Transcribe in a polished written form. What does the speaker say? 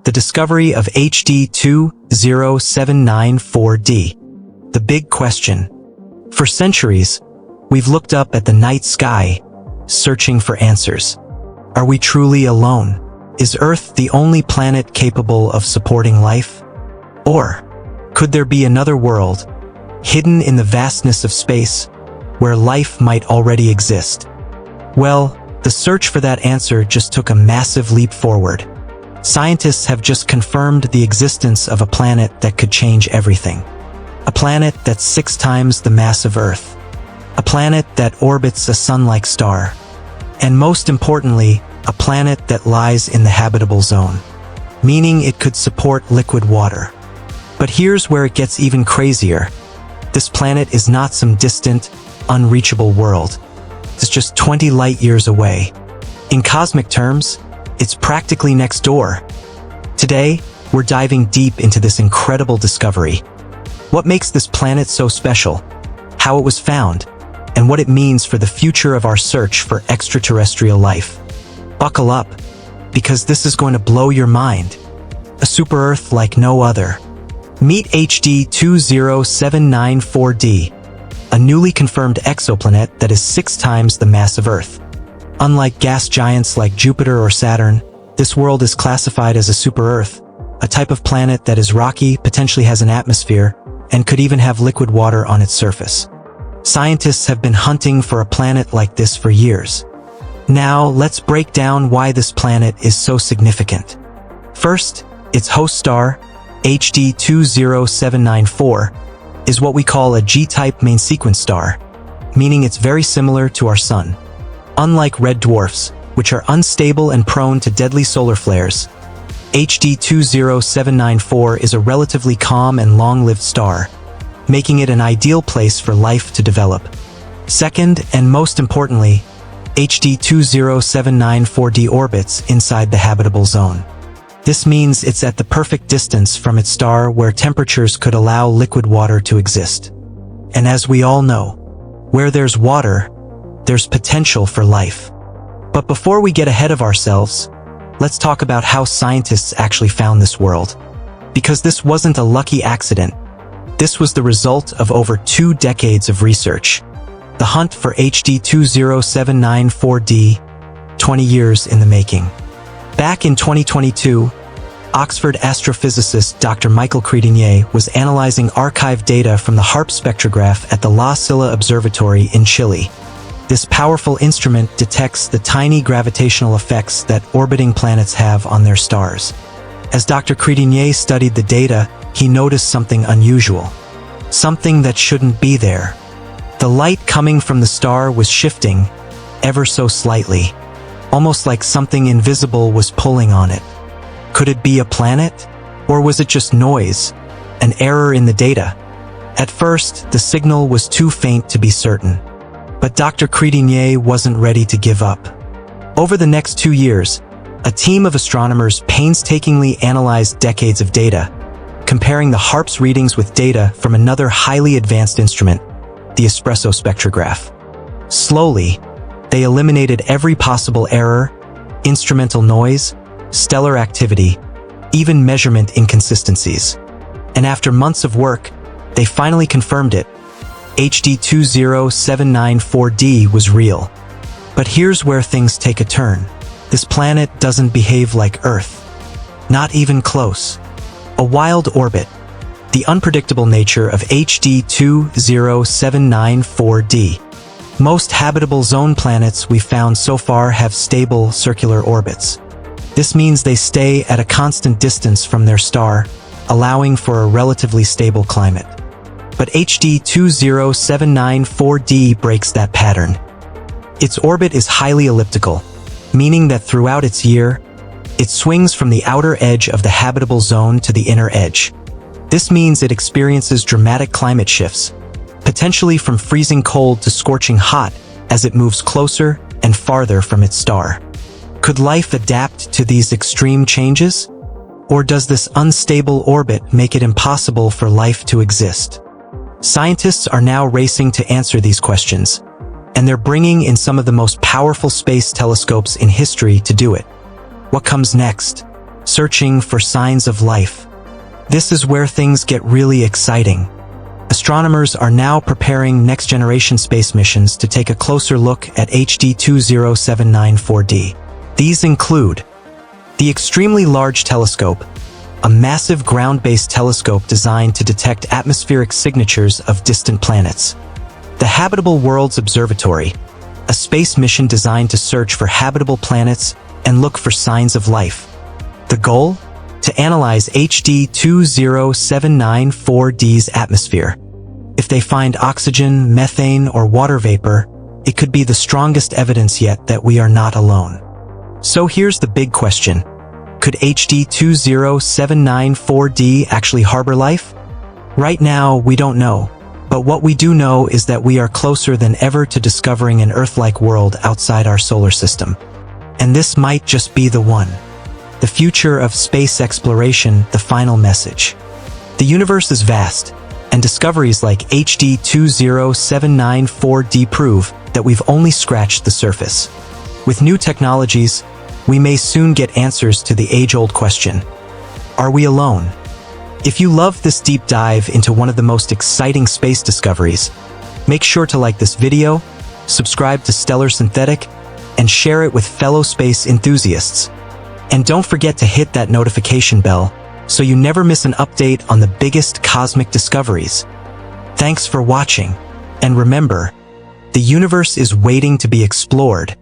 the discovery of HD 20794d. The big question. For centuries, we've looked up at the night sky, searching for answers. Are we truly alone? Is Earth the only planet capable of supporting life? Or could there be another world, hidden in the vastness of space, where life might already exist? Well, the search for that answer just took a massive leap forward. Scientists have just confirmed the existence of a planet that could change everything. A planet that's 6 times the mass of Earth. A planet that orbits a sun-like star. And most importantly, a planet that lies in the habitable zone, meaning it could support liquid water. But here's where it gets even crazier. This planet is not some distant, unreachable world. It's just 20 light years away. In cosmic terms, it's practically next door. Today, we're diving deep into this incredible discovery. What makes this planet so special, how it was found, and what it means for the future of our search for extraterrestrial life. Buckle up, because this is going to blow your mind. A super-Earth like no other. Meet HD 20794d, a newly confirmed exoplanet that is 6 times the mass of Earth. Unlike gas giants like Jupiter or Saturn, this world is classified as a super-Earth, a type of planet that is rocky, potentially has an atmosphere, and could even have liquid water on its surface. Scientists have been hunting for a planet like this for years. Now, let's break down why this planet is so significant. First, its host star, HD 20794, is what we call a G-type main sequence star, meaning it's very similar to our Sun. Unlike red dwarfs, which are unstable and prone to deadly solar flares, HD 20794 is a relatively calm and long-lived star, making it an ideal place for life to develop. Second, and most importantly, HD 20794d orbits inside the habitable zone. This means it's at the perfect distance from its star where temperatures could allow liquid water to exist. And as we all know, where there's water, there's potential for life. But before we get ahead of ourselves, let's talk about how scientists actually found this world. Because this wasn't a lucky accident. This was the result of over 2 decades of research. The hunt for HD 20794d, 20 years in the making. Back in 2022, Oxford astrophysicist Dr. Michael Credinier was analyzing archived data from the HARP spectrograph at the La Silla Observatory in Chile. This powerful instrument detects the tiny gravitational effects that orbiting planets have on their stars. As Dr. Credinier studied the data, he noticed something unusual. Something that shouldn't be there. The light coming from the star was shifting, ever so slightly, almost like something invisible was pulling on it. Could it be a planet? Or was it just noise, an error in the data? At first, the signal was too faint to be certain. But Dr. Credinier wasn't ready to give up. Over the next 2 years, a team of astronomers painstakingly analyzed decades of data, comparing the HARP's readings with data from another highly advanced instrument, the espresso spectrograph. Slowly, they eliminated every possible error, instrumental noise, stellar activity, even measurement inconsistencies. And after months of work, they finally confirmed it. HD 20794d was real. But here's where things take a turn. This planet doesn't behave like Earth. Not even close. A wild orbit. The unpredictable nature of HD 20794d. Most habitable zone planets we've found so far have stable circular orbits. This means they stay at a constant distance from their star, allowing for a relatively stable climate. But HD 20794d breaks that pattern. Its orbit is highly elliptical, meaning that throughout its year, it swings from the outer edge of the habitable zone to the inner edge. This means it experiences dramatic climate shifts, potentially from freezing cold to scorching hot as it moves closer and farther from its star. Could life adapt to these extreme changes? Or does this unstable orbit make it impossible for life to exist? Scientists are now racing to answer these questions, and they're bringing in some of the most powerful space telescopes in history to do it. What comes next? searching for signs of life. This is where things get really exciting. Astronomers are now preparing next-generation space missions to take a closer look at HD 20794D. These include the Extremely Large Telescope, a massive ground-based telescope designed to detect atmospheric signatures of distant planets. The Habitable Worlds Observatory, a space mission designed to search for habitable planets and look for signs of life. The goal? To analyze HD 20794D's atmosphere. If they find oxygen, methane, or water vapor, it could be the strongest evidence yet that we are not alone. So here's the big question. Could HD 20794D actually harbor life? Right now, we don't know. But what we do know is that we are closer than ever to discovering an Earth-like world outside our solar system. And this might just be the one. The future of space exploration, the final message. The universe is vast, and discoveries like HD 20794D prove that we've only scratched the surface. With new technologies, we may soon get answers to the age-old question. Are we alone? If you love this deep dive into one of the most exciting space discoveries, make sure to like this video, subscribe to Stellar Synthetic, and share it with fellow space enthusiasts. And don't forget to hit that notification bell so you never miss an update on the biggest cosmic discoveries. Thanks for watching, and remember, the universe is waiting to be explored,